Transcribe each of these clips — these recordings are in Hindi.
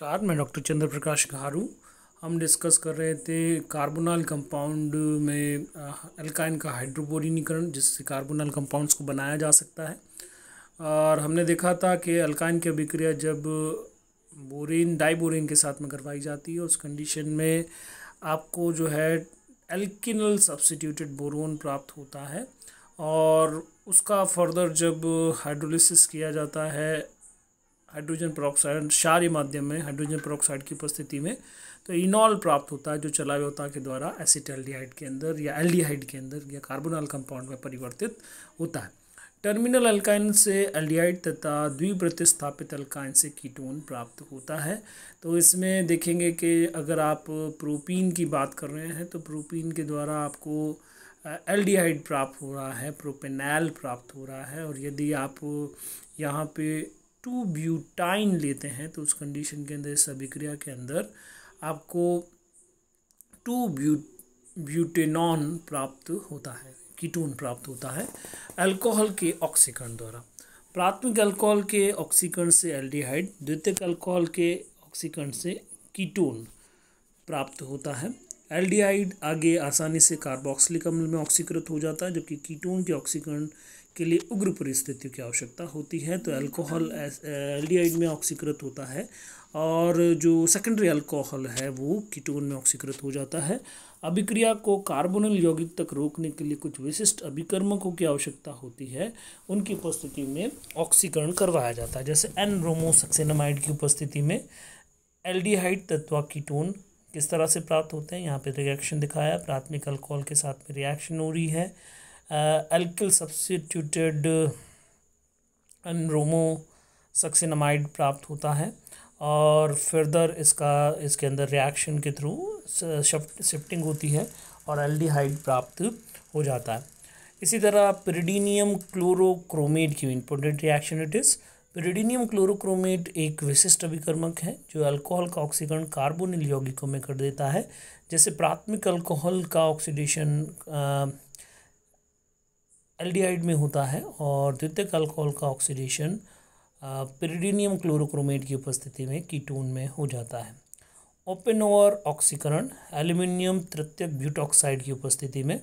नमस्कार, मैं डॉक्टर चंद्र प्रकाश घारू। हम डिस्कस कर रहे थे कार्बोनल कंपाउंड में एल्काइन का हाइड्रोबोरिनीकरण, जिससे कार्बोनल कंपाउंड्स को बनाया जा सकता है। और हमने देखा था कि एल्काइन की अभिक्रिया जब बोरिन डाइबोरिन के साथ में करवाई जाती है, उस कंडीशन में आपको जो है एल्किनल सब्स्टिट्यूटेड बोरोन प्राप्त होता है। और उसका फर्दर जब हाइड्रोलिसिस किया जाता है हाइड्रोजन पेरोक्साइड क्षारीय माध्यम में हाइड्रोजन पेरोक्साइड की उपस्थिति में, तो इनॉल प्राप्त होता है, जो चलाव्यता के द्वारा एसिटाल्डिहाइड के अंदर या एल्डिहाइड के अंदर या कार्बोनल कंपाउंड में परिवर्तित होता है। टर्मिनल अल्काइन से एल्डिहाइड तथा द्विप्रतिस्थापित अल्काइन से कीटोन प्राप्त होता है। तो इसमें देखेंगे कि अगर आप प्रोपीन की बात कर रहे हैं तो प्रोपीन के द्वारा आपको एल्डिहाइड प्राप्त हो रहा है, प्रोपेनॉल प्राप्त हो रहा है। और यदि आप यहाँ पे 2-ब्यूटाइन लेते हैं तो उस कंडीशन के अंदर, इस अभिक्रिया के अंदर आपको 2-ब्यूटेनॉन प्राप्त होता है, कीटोन प्राप्त होता है अल्कोहल के ऑक्सीकरण द्वारा। प्राथमिक अल्कोहल के ऑक्सीकरण से एल्डिहाइड, द्वितीयक अल्कोहल के ऑक्सीकरण से कीटोन प्राप्त होता है। एल्डिहाइड आगे आसानी से कार्बोक्सिलिक अम्ल में ऑक्सीकृत हो जाता है, जबकि कीटोन के ऑक्सीकरण के लिए उग्र परिस्थितियों की आवश्यकता होती है। तो अल्कोहल एल्डिहाइड में ऑक्सीकृत होता है और जो सेकेंडरी अल्कोहल है वो कीटोन में ऑक्सीकृत हो जाता है। अभिक्रिया को कार्बोनिल यौगिक तक रोकने के लिए कुछ विशिष्ट अभिकर्मकों की आवश्यकता होती है, उनकी उपस्थिति में ऑक्सीकरण करवाया जाता है। जैसे N-ब्रोमोसक्सेनामाइड की उपस्थिति में एल्डिहाइड तत्व कीटोन किस तरह से प्राप्त होते हैं, यहाँ पे रिएक्शन दिखाया है। प्राथमिक अल्कोहल के साथ में रिएक्शन हो रही है, एल्किल सब्स्टिट्यूटेड N-ब्रोमोसक्सेनामाइड प्राप्त होता है और फर्दर इसके अंदर रिएक्शन के थ्रू शिफ्टिंग होती है और एल्डिहाइड प्राप्त हो जाता है। इसी तरह पिरिडीनियम क्लोरोक्रोमेट की important reaction it is. Pyridinium chlorochromate एक विशिष्ट अभिकर्मक है जो अल्कोहल का ऑक्सीकरण कार्बोनिल यौगिकों में कर देता है। जैसे प्राथमिक अल्कोहल का ऑक्सीडेशन एल्डिहाइड में होता है और द्वितीयक अल्कोहल का ऑक्सीडेशन पिरिडीनियम क्लोरोक्रोमेट की उपस्थिति में कीटोन में हो जाता है। ओपन ओवर ऑक्सीकरण एल्यूमिनियम तृतीयक ब्यूटॉक्साइड की उपस्थिति में,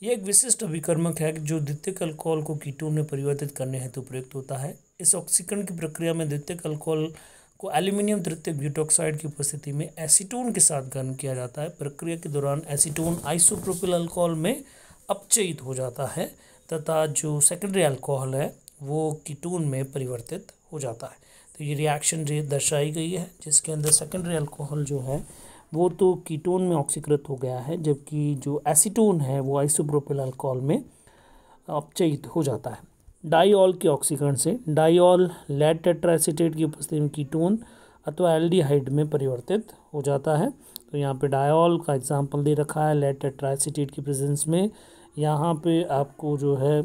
यह एक विशिष्ट अभिकर्मक है जो द्वितीयक अल्कोहल को कीटोन में परिवर्तित करने हेतु प्रयुक्त होता है। इस ऑक्सीकरण की प्रक्रिया में द्वितीयक अल्कोहल को एल्यूमिनियम तृतीयक ब्यूटॉक्साइड की उपस्थिति में एसीटोन के साथ गर्म किया जाता है। प्रक्रिया के दौरान एसीटोन आइसोप्रोपिल अल्कोहल में अपचयित हो जाता है तथा जो सेकेंडरी अल्कोहल है वो कीटोन में परिवर्तित हो जाता है। तो ये रिएक्शन दर्शाई गई है जिसके अंदर सेकेंडरी अल्कोहल जो है वो तो कीटोन में ऑक्सीकृत हो गया है, जबकि जो एसीटोन है वो आइसोप्रोपिल अल्कोहल में अपचयित हो जाता है। डाइऑल के ऑक्सीकरण से डाइऑल लेड टेट्राएसीटेट की उपस्थिति में कीटोन अथवा एल्डिहाइड में परिवर्तित हो जाता है। तो यहाँ पे डाइऑल का एग्जाम्पल दे रखा है लेड टेट्राएसीटेट की प्रेजेंस में। यहाँ पे आपको जो है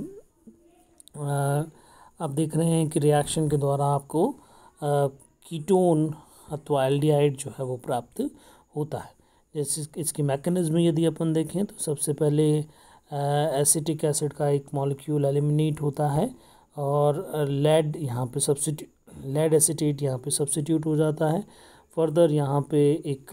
आप देख रहे हैं कि रिएक्शन के द्वारा आपको कीटोन अथवा एल्डिहाइड जो है वो प्राप्त होता है। जैसे इसकी मैकेनिज्म यदि अपन देखें तो सबसे पहले एसिटिक एसिड का एक मॉलिक्यूल एलिमिनेट होता है और लेड एसिटेट यहाँ पे सब्स्टिट्यूट हो जाता है। फर्दर यहाँ पे एक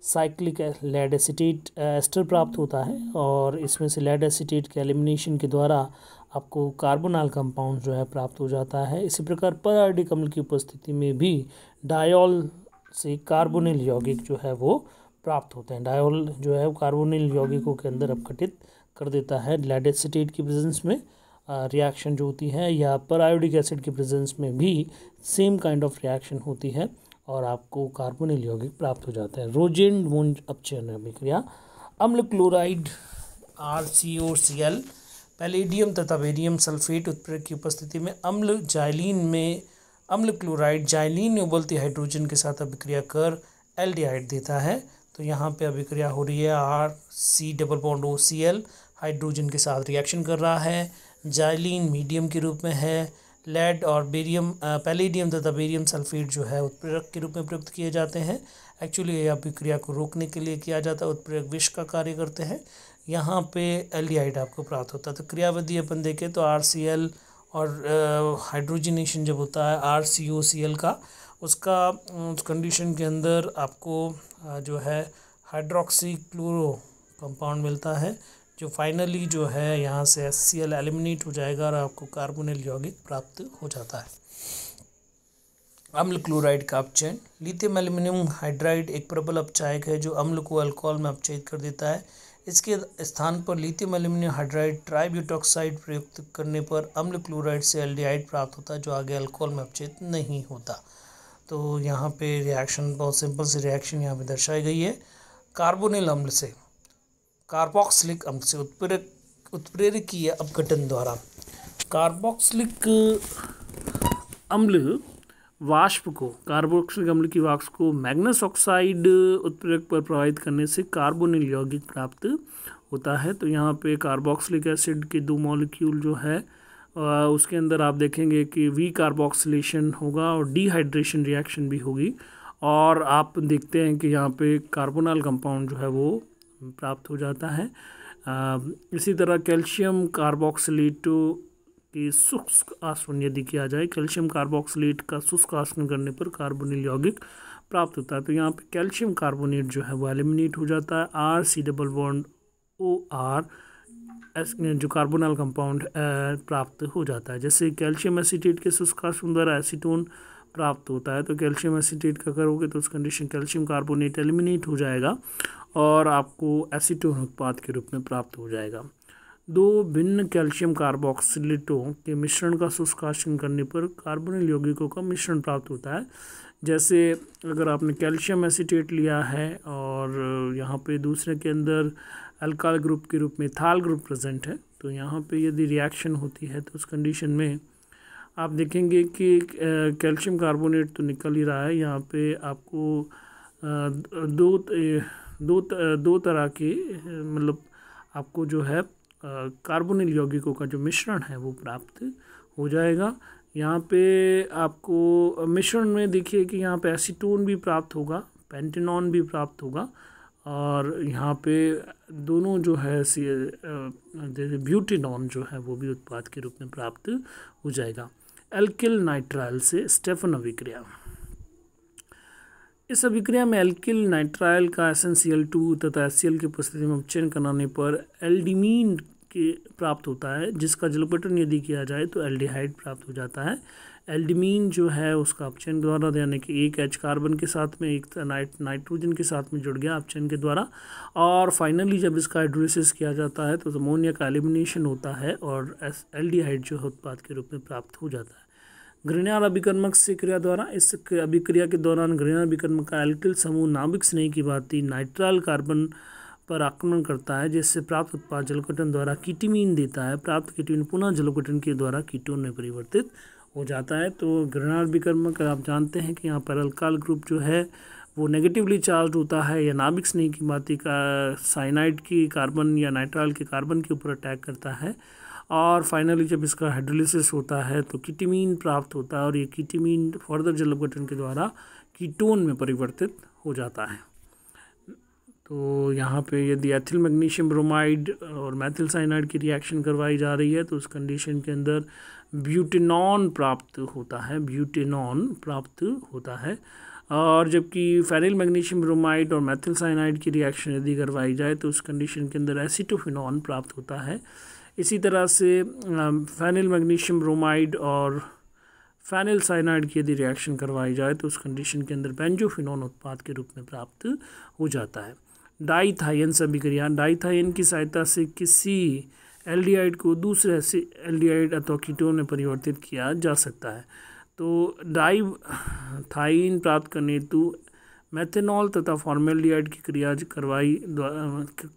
साइक्लिक लेड एसिटेट एस्टर प्राप्त होता है और इसमें से लेड एसिटेट के एलिमिनेशन के द्वारा आपको कार्बोनल कंपाउंड जो है प्राप्त हो जाता है। इसी प्रकार पर-आयोडिक अम्ल की उपस्थिति में भी डायोल से कार्बोनिल यौगिक जो है वो प्राप्त होते हैं। डायोल जो है वो कार्बोनिल यौगिकों के अंदर अपघटित कर देता है लेड एसिटेट की प्रेजेंस में। रिएक्शन जो होती है या पर-आयोडिक एसिड की प्रेजेंस में भी सेम काइंड ऑफ रिएक्शन होती है और आपको कार्बोनिल यौगिक प्राप्त हो जाते हैं। रोजेन वुंज अपचयन अभिक्रिया, अम्ल क्लोराइड RCOCl पैलेडियम तथा बेरियम सल्फेट उत्प्रेरक की उपस्थिति में अम्ल क्लोराइड जाइलीन में उबलती हाइड्रोजन के साथ अभिक्रिया कर एल्डिहाइड देता है। तो यहाँ पे अभिक्रिया हो रही है RC+OCl हाइड्रोजन के साथ रिएक्शन कर रहा है। जाइलीन मीडियम के रूप में है। लेड और बेरियम पैलेडियम तथा बेरियम सल्फेट जो है उत्प्रेरक के रूप में प्रयुक्त किए जाते हैं। एक्चुअली यह अभिक्रिया को रोकने के लिए किया जाता है, उत्प्रेरक विष का कार्य करते हैं। यहाँ पे एल्डिहाइड आपको प्राप्त होता है। तो क्रियाविधि अपन देखें तो RCl और हाइड्रोजनेशन जब होता है RCOCl का, उसका उस कंडीशन के अंदर आपको जो है हाइड्रोक्सी क्लोरो कंपाउंड मिलता है, जो फाइनली जो है यहाँ से HCl एलिमिनेट हो जाएगा और आपको कार्बोनिल यौगिक प्राप्त हो जाता है। अम्ल क्लोराइड का अपचयन। लिथियम एल्यूमिनियम हाइड्राइड एक प्रबल अपचायक है जो अम्ल को अल्कोहल में अपचयित कर देता है। इसके स्थान पर लिथियम एल्यूमिनियम हाइड्राइड ट्राइब्यूटॉक्साइड प्रयुक्त करने पर अम्ल क्लोराइड से एल्डिहाइड प्राप्त होता है, जो आगे अल्कोहल में अपचयित नहीं होता। तो यहाँ पे रिएक्शन बहुत सिंपल सी रिएक्शन यहाँ पे दर्शाई गई है। कार्बोनिल अम्ल से कार्बोक्सिलिक अम्ल से उत्प्रेरकीय अपघटन द्वारा कार्बोक्सिलिक अम्ल वाष्प को कार्बोक्सिलिक अम्ल की वाष्प को मैग्नस ऑक्साइड उत्प्रेरक पर प्रभावित करने से कार्बोनिल यौगिक प्राप्त होता है। तो यहाँ पे कार्बोक्सिलिक एसिड के 2 मॉलिक्यूल जो है उसके अंदर आप देखेंगे कि वी कार्बोक्सिलेशन होगा और डिहाइड्रेशन रिएक्शन भी होगी, और आप देखते हैं कि यहाँ पे कार्बोनल कंपाउंड जो है वो प्राप्त हो जाता है। इसी तरह कैल्शियम कार्बोक्सिलेटो की शुष्क आसवन यदि किया जाए, कैल्शियम कार्बोक्सिलेट का शुष्क आसवन करने पर कार्बोनिल यौगिक प्राप्त होता है। तो यहाँ पे कैल्शियम कार्बोनेट जो है वो एलिमिनेट हो जाता है। RC+OR जो कार्बोनल कंपाउंड प्राप्त हो जाता है। जैसे कैल्शियम एसीटेट के शुष्क आसवन द्वारा एसीटोन प्राप्त होता है, तो कैल्शियम एसीटेट का करोगे तो उस कंडीशन कैल्शियम कार्बोनेट एलिमिनेट हो जाएगा और आपको एसीटोन उत्पाद के रूप में प्राप्त हो जाएगा। 2 भिन्न कैल्शियम कार्बोक्सिलेटों के मिश्रण का शुष्क आसवन करने पर कार्बोनिल यौगिकों का मिश्रण प्राप्त होता है। जैसे अगर आपने कैल्शियम एसीटेट लिया है और यहाँ पे दूसरे के अंदर अल्काइल ग्रुप के रूप में थाल ग्रुप प्रेजेंट है, तो यहाँ पे यदि रिएक्शन होती है तो उस कंडीशन में आप देखेंगे कि कैल्शियम कार्बोनेट तो निकल ही रहा है। यहाँ पे आपको दो तरह के मतलब आपको जो है कार्बोनिल यौगिकों का जो मिश्रण है वो प्राप्त हो जाएगा। यहाँ पे आपको मिश्रण में देखिए कि यहाँ पे एसीटोन भी प्राप्त होगा, पेंटेनॉन भी प्राप्त होगा, और यहाँ पे दोनों जो है ब्यूटेनॉन जो है वो भी उत्पाद के रूप में प्राप्त हो जाएगा। एल्किल नाइट्राइल से स्टेफन अभिक्रिया। इस अभिक्रिया में एल्किल नाइट्राइल का SnCl2 तथा HCl की उपस्थिति में अपचयन कराने पर एल्डिमीन के प्राप्त होता है, जिसका जलपटन यदि किया जाए तो एल्डिहाइड प्राप्त हो जाता है। एल्डिमीन जो है उसका अपचयन द्वारा, यानी कि एक H कार्बन के साथ में एक नाइट्रोजन के साथ में जुड़ गया अपचयन के द्वारा, और फाइनली जब इसका हाइड्रोलिसिस किया जाता है तो अमोनिया का एलिमिनेशन होता है और एल्डिहाइड जो है उत्पाद के रूप में प्राप्त हो जाता है। ग्रिग्नार्ड अभिकर्मक से क्रिया द्वारा, इस अभिक्रिया के दौरान ग्रिग्नार्ड अभिकर्मक का एल्किल समूह नाभिक स्नेह की भांति नाइट्राइल कार्बन पर आक्रमण करता है, जिससे प्राप्त उत्पाद जलकटन द्वारा कीटीमीन देता है। प्राप्त कीटीमीन पुनः जलकटन के द्वारा कीटोन में परिवर्तित हो जाता है। तो ग्रिग्नार्ड अभिकर्मक आप जानते हैं कि यहाँ पर अल्काइल ग्रुप जो है वो नेगेटिवली चार्ज होता है या नाभिक स्नेह की भांति का साइनाइड की कार्बन या नाइट्राइल के कार्बन के ऊपर अटैक करता है, और फाइनली जब इसका हाइड्रोलिसिस होता है तो कीटीमीन प्राप्त होता है और ये कीटीमीन फर्दर जल अपघटन के द्वारा कीटोन में परिवर्तित हो जाता है। तो यहाँ पे यदि एथिल मैग्नीशियम ब्रोमाइड और मेथिल साइनाइड की रिएक्शन करवाई जा रही है तो उस कंडीशन के अंदर ब्यूटेनॉन प्राप्त होता है, ब्यूटेनॉन प्राप्त होता है। और जबकि फेनिल मैग्नीशियम ब्रोमाइड और मेथिल साइनाइड की रिएक्शन यदि करवाई जाए तो उस कंडीशन के अंदर एसीटोफिनॉन प्राप्त होता है। इसी तरह से फेनिल मैग्नीशियम ब्रोमाइड और फेनिल साइनाइड की यदि रिएक्शन करवाई जाए तो उस कंडीशन के अंदर बेंजोफिनॉन उत्पाद के रूप में प्राप्त हो जाता है। डाइथाइन से अभिक्रिया, डाइथाइन की सहायता से किसी एल्डिहाइड को दूसरे एल्डिहाइड अथवा कीटोन में परिवर्तित किया जा सकता है। तो डाइथाइन प्राप्त करने हेतु मेथेनॉल तथा फॉर्मेल्डिहाइड की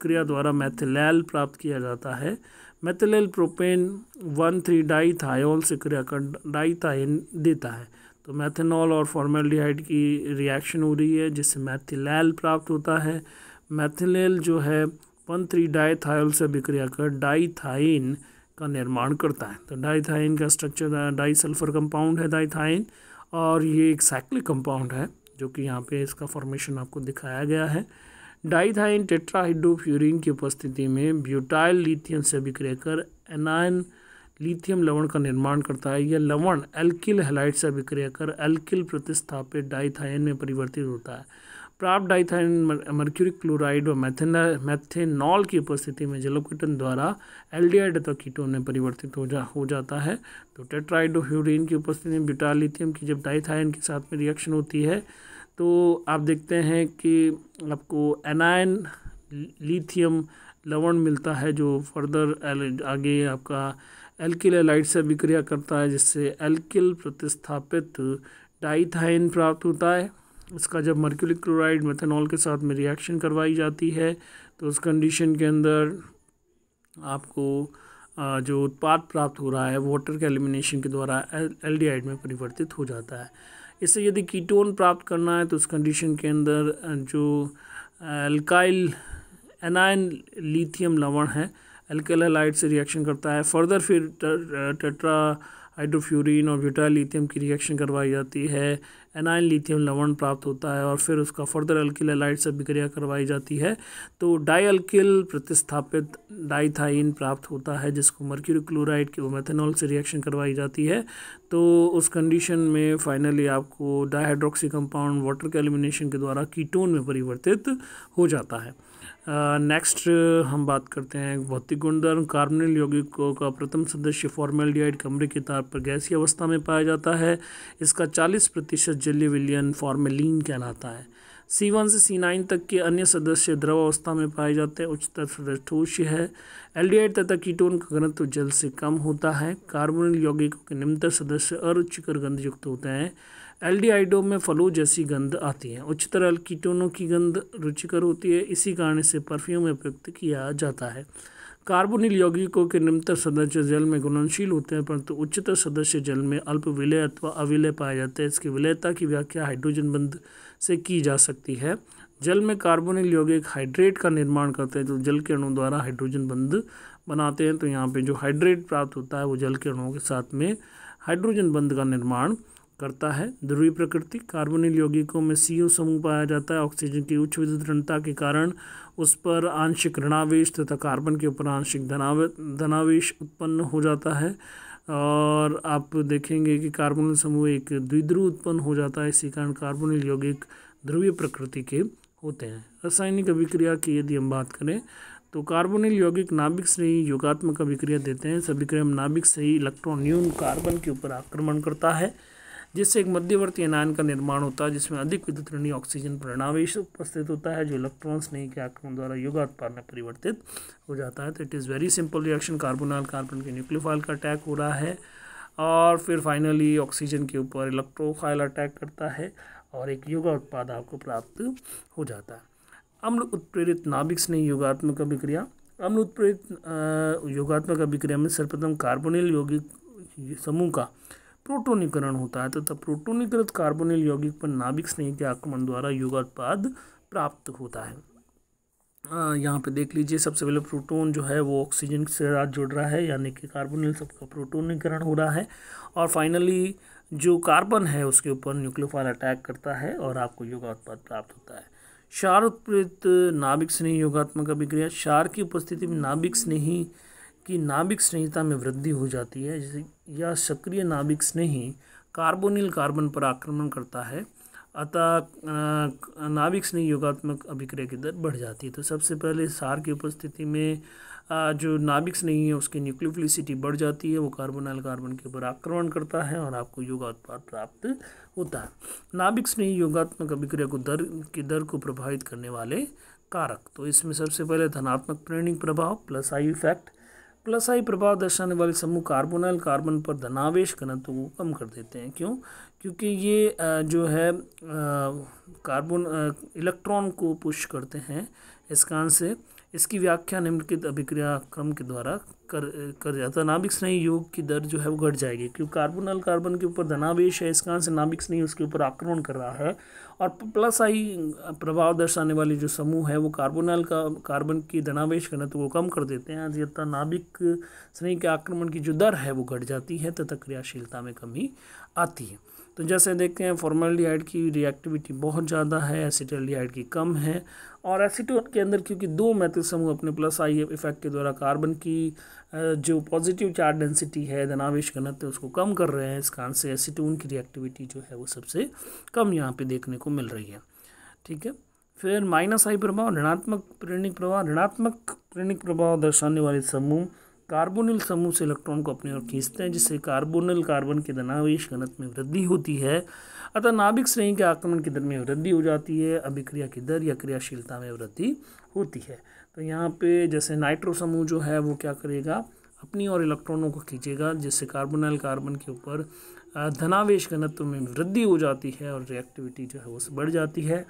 क्रिया द्वारा मेथिलैल प्राप्त किया जाता है। मेथिलैल प्रोपेन 1,3 डाइथायोल से क्रिया कर डाइथाइन देता है। तो मेथेनॉल और फॉर्मेल्डिहाइड की रिएक्शन हो रही है जिससे मेथिलैल प्राप्त होता है। मेथिलैल जो है 1,3 डाइथायोल से अभिक्रिया कर डाइथाइन का निर्माण करता है। तो डाइथाइन का स्ट्रक्चर डाइसल्फर कंपाउंड है डाइथाइन, और ये एक साइक्लिक कंपाउंड है जो कि यहाँ पे इसका फॉर्मेशन आपको दिखाया गया है। डाइथाइन टेट्राहाइड्रोफ्यूरिन की उपस्थिति में ब्यूटाइल लिथियम से अभिक्रिया कर एनायन लिथियम लवण का निर्माण करता है। यह लवण एल्किल हैलाइड से अभिक्रिया कर एल्किल प्रतिस्थापित डाइथाइन में परिवर्तित होता है। प्राप्त डाइथाइन मर्क्यूरी क्लोराइड व मैथेनॉल की उपस्थिति में जलोकेटन द्वारा एल्डिहाइड अथवा कीटोन में परिवर्तित हो जाता है। तो टेट्राहाइड्रोफ्यूरिन की उपस्थिति में ब्यूटाइल लिथियम की जब डाइथाइन के साथ में रिएक्शन होती है तो आप देखते हैं कि आपको एनायन लिथियम लवण मिलता है, जो फर्दर आगे आपका एल्किल हैलाइड से अभिक्रिया करता है, जिससे एल्किल प्रतिस्थापित डाइथाइन प्राप्त होता है। इसका जब मर्क्यूरी क्लोराइड मेथनॉल के साथ में रिएक्शन करवाई जाती है तो उस कंडीशन के अंदर आपको जो उत्पाद प्राप्त हो रहा है वाटर के एलिमिनेशन के द्वारा एल्डिहाइड में परिवर्तित हो जाता है। इससे यदि कीटोन प्राप्त करना है तो उस कंडीशन के अंदर जो एल्काइल एनायन लिथियम लवण है एल्किल हैलाइड से रिएक्शन करता है। फर्दर फिर टेट्राहाइड्रोफ्यूरिन और ब्यूटाइल लिथियम की रिएक्शन करवाई जाती है, एनायन लिथियम लवण प्राप्त होता है और फिर उसका फर्दर एल्किल हैलाइड से अभिक्रिया करवाई जाती है तो डाइअल्किल प्रतिस्थापित डाइथाइन प्राप्त होता है, जिसको मर्क्यूरी क्लोराइड के मेथनॉल से रिएक्शन करवाई जाती है। तो उस कंडीशन में फाइनली आपको डाइहाइड्रोक्सी कंपाउंड वाटर के एलिमिनेशन के द्वारा कीटोन में परिवर्तित हो जाता है। नेक्स्ट हम बात करते हैं भौतिक गुणधर्म। कार्बोनिल यौगिकों का प्रथम सदस्य फॉर्मेल्डिहाइड कमरे के तार पर गैसीय अवस्था में पाया जाता है। इसका 40% जलीय विलयन फॉर्मेलिन कहलाता है। C1 से C9 तक के अन्य सदस्य द्रव अवस्था में पाए जाते हैं। उच्चतर सदस्य ठोस है। एल्डिहाइड तथा कीटोन का घनत्व जल से कम होता है। कार्बोनिल यौगिकों के निम्नतर सदस्य अरुचिकर गंध युक्त होते हैं। एल्डिहाइडों में फलों जैसी गंध आती है। उच्चतर कीटोनों की गंध रुचिकर होती है, इसी कारण से परफ्यूम में प्रयुक्त किया जाता है। कार्बोनिल यौगिकों के निम्नतर सदस्य जल में घुलनशील होते हैं, परंतु उच्चतर सदस्य जल में अल्प विलय अथवा अविलय पाए जाते हैं। इसकी विलयता की व्याख्या हाइड्रोजन बंध से की जा सकती है। जल में कार्बोनिल यौगिक हाइड्रेट का निर्माण करते हैं, तो जल के अणु द्वारा हाइड्रोजन बंध बनाते हैं। तो यहाँ पे जो हाइड्रेट प्राप्त होता है वो जल के अणुओं के साथ में हाइड्रोजन बंध का निर्माण करता है। ध्रुवीय प्रकृति। कार्बोनिल यौगिकों में CO समूह पाया जाता है। ऑक्सीजन की उच्च विद्युत ऋणता के कारण उस पर आंशिक ऋणावेश तथा कार्बन के ऊपर आंशिक धनावेश उत्पन्न हो जाता है और आप देखेंगे कि कार्बोनिल समूह एक द्विध्रुव उत्पन्न हो जाता है। इसी कारण कार्बोनिल यौगिक ध्रुवीय प्रकृति के होते हैं। रासायनिक अभिक्रिया की यदि हम बात करें तो कार्बोनिल यौगिक नाभिक स्नेही योगात्मक अभिक्रिया देते हैं। इस अभिक्रिया में नाभिक स्नेही इलेक्ट्रॉन न्यून कार्बन के ऊपर आक्रमण करता है, जिससे एक मध्यवर्ती एनायन का निर्माण होता है, जिसमें अधिक विद्युत ऋणी ऑक्सीजन पर ऋणावेश उपस्थित होता है, जो इलेक्ट्रॉन स्नेही के आक्रमण द्वारा योगात्पाद में परिवर्तित हो जाता है। तो it is very simple reaction. Carbonyl carbon के न्यूक्लियोफाइल का अटैक हो रहा है और फिर फाइनली ऑक्सीजन के ऊपर इलेक्ट्रोफाइल अटैक करता है और एक योगा उत्पाद आपको प्राप्त हो जाता है। अम्ल उत्प्रेरित नाभिक स्नेही योगात्मक अभिक्रिया। अम्ल उत्प्रेरित योगात्मक अभिक्रिया में सर्वप्रथम कार्बोनिल यौगिक समूह का प्रोटोनीकरण होता है तथा प्रोटोनीकृत कार्बोनिल यौगिक पर नाभिक स्नेही के आक्रमण द्वारा योगात्पाद प्राप्त होता है। यहाँ पे देख लीजिए, सबसे पहले प्रोटोन जो है वो ऑक्सीजन के साथ जुड़ रहा है, यानी कि कार्बोनिल सबका प्रोटोनीकरण हो रहा है और फाइनली जो कार्बन है उसके ऊपर न्यूक्लियोफाइल अटैक करता है और आपको योगात्पाद प्राप्त होता है। क्षार उत्प्रेरित नाभिक स्नेही योगात्मक अभिक्रिया। क्षार की उपस्थिति में नाभिक स्नेही की नाभिक स्नेहिता में वृद्धि हो जाती है। जैसे यह सक्रिय नाभिक स्नेही कार्बोनिल कार्बन पर आक्रमण करता है, अतः नाभिक स्नेही योगात्मक अभिक्रिया की दर बढ़ जाती है। तो सबसे पहले क्षार की उपस्थिति में जो नाभिक स्नेही है उसकी न्यूक्लियोफिलिसिटी बढ़ जाती है, वो कार्बोनाइल कार्बन के ऊपर आक्रमण करता है और आपको योगात्पाद प्राप्त होता है। नाभिक स्नेही योगात्मक अभिक्रिया को दर को प्रभावित करने वाले कारक। तो इसमें सबसे पहले धनात्मक प्रेरणिक प्रभाव प्लस आई इफेक्ट। प्लस आई प्रभाव दर्शाने वाले समूह कार्बोनाइल कार्बन पर धनावेश घनत्व को कम कर देते हैं। क्यों? क्योंकि ये जो है कार्बन इलेक्ट्रॉन को पुश करते हैं। इस कारण से इसकी व्याख्या निम्नलिखित अभिक्रिया क्रम के द्वारा कर जाता है। नाभिक स्नेही योग की दर जो है वो घट जाएगी, क्योंकि कार्बोनाइल कार्बन के ऊपर धनावेश है, इस कारण से नाभिक स्नेही उसके ऊपर आक्रमण कर रहा है। और प्लस आई प्रभाव दर्शाने वाली जो समूह है वो कार्बोनाइल कार्बन की धनावेश घनत्व को कम कर देते हैं, तथा नाभिक स्नेही के आक्रमण की जो दर है वो घट जाती है तथा क्रियाशीलता में कमी आती है। तो जैसे देखते हैं फॉर्मल्डिहाइड की रिएक्टिविटी बहुत ज़्यादा है, एसिटल्डिहाइड की कम है। और एसीटोन के अंदर क्योंकि दो मैथिल समूह अपने प्लस आई इफेक्ट के द्वारा कार्बन की जो पॉजिटिव चार्ज डेंसिटी है, धनावेश घनत्व, उसको कम कर रहे हैं। इस कारण से एसीटोन की रिएक्टिविटी जो है वो सबसे कम यहाँ पे देखने को मिल रही है। ठीक है, फिर माइनस आई प्रभाव, ऋणात्मक प्रेरणिक प्रभाव। ऋणात्मक प्रेरणिक प्रभाव दर्शाने वाले समूह कार्बोनिल समूह से इलेक्ट्रॉन को अपनी ओर खींचते हैं, जिससे कार्बोनिल कार्बन के धनावेश घनत्व में वृद्धि होती है। अतः नाभिक श्रेणी के आक्रमण की दर में वृद्धि हो जाती है, अभिक्रिया की दर या क्रियाशीलता में वृद्धि होती है। तो यहाँ पे जैसे नाइट्रो समूह जो है वो क्या करेगा, अपनी ओर इलेक्ट्रॉनों को खींचेगा, जिससे कार्बोनिल कार्बन के ऊपर धनावेश घनत्व में वृद्धि हो जाती है और रिएक्टिविटी जो है वो बढ़ जाती है।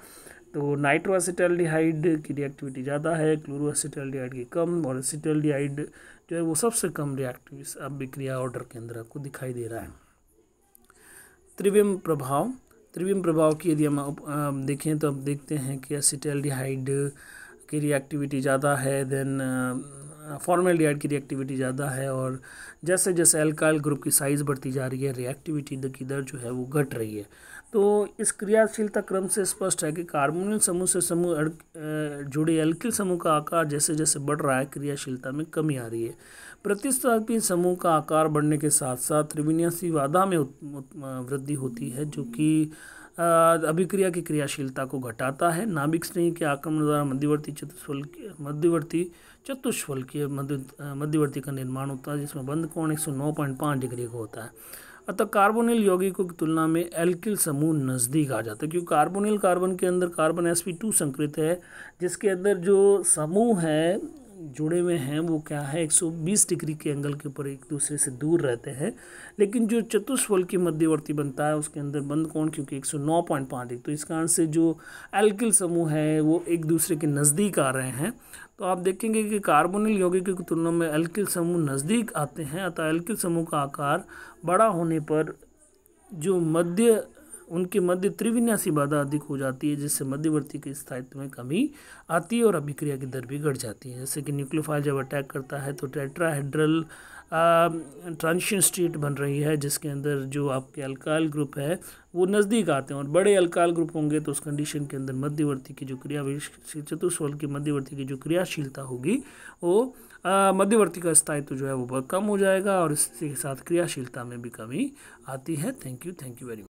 तो नाइट्रो एसिटल्डिहाइड की रिएक्टिविटी ज़्यादा है, क्लोरो एसिटल्डिहाइड की कम, और एसिटल्डिहाइड जो है वो सबसे कम रिएक्टिव अभिक्रिया ऑर्डर के अंदर आपको दिखाई दे रहा है। त्रिविम प्रभाव, त्रिविम प्रभाव की यदि हम देखें तो अब देखते हैं कि एसिटल्डिहाइड की रिएक्टिविटी ज़्यादा है, देन फॉर्मल्डिहाइड की रिएक्टिविटी ज़्यादा है, और जैसे जैसे एल्काइल ग्रुप की साइज़ बढ़ती जा रही है, रिएक्टिविटी की दर जो है वो घट रही है। तो इस क्रियाशीलता क्रम से स्पष्ट है कि कार्बोनिल समूह से समूह जुड़े एल्किल समूह का आकार जैसे जैसे बढ़ रहा है, क्रियाशीलता में कमी आ रही है। प्रतिस्थापी समूह का आकार बढ़ने के साथ साथ त्रिविन्यासी बाधा में वृद्धि होती है, जो कि अभिक्रिया की क्रियाशीलता को घटाता है। नाभिक श्रेणी के आक्रमण द्वारा मध्यवर्ती चतुष्फलकीय मध्यवर्ती का निर्माण होता है, जिसमें बंध कोण 109.5 डिग्री का होता है। अतः कार्बोनिल यौगिकों की तुलना में एल्किल समूह नज़दीक आ जाता है, क्योंकि कार्बोनिल कार्बन के अंदर कार्बन sp2 संकृत है, जिसके अंदर जो समूह है जुड़े हुए हैं वो क्या है, 120 डिग्री के एंगल के ऊपर एक दूसरे से दूर रहते हैं। लेकिन जो चतुष्फलकीय मध्यवर्ती बनता है उसके अंदर बंध कोण क्योंकि 109.5 डिग्री, तो इस कारण से जो एल्किल समूह है वो एक दूसरे के नज़दीक आ रहे हैं। तो आप देखेंगे कि कार्बोनिल यौगिकों की तुलना में एल्किल समूह नज़दीक आते हैं। अतः एल्किल समूह का आकार बड़ा होने पर जो उनके मध्य त्रिविन्यासी बाधा अधिक हो जाती है, जिससे मध्यवर्ती के स्थायित्व में कमी आती है और अभिक्रिया की दर भी घट जाती है। जैसे कि न्यूक्लियोफाइल जब अटैक करता है तो टेट्राहेड्रल ट्रांजिशन स्टेट बन रही है, जिसके अंदर जो आपके अल्काइल ग्रुप है वो नज़दीक आते हैं, और बड़े अल्काइल ग्रुप होंगे तो उस कंडीशन के अंदर मध्यवर्ती की जो चतुष्फल की मध्यवर्ती की जो क्रियाशीलता होगी वो मध्यवर्ती का स्थायित्व जो है वो बहुत कम हो जाएगा, और इसके साथ क्रियाशीलता में भी कमी आती है। Thank you very much.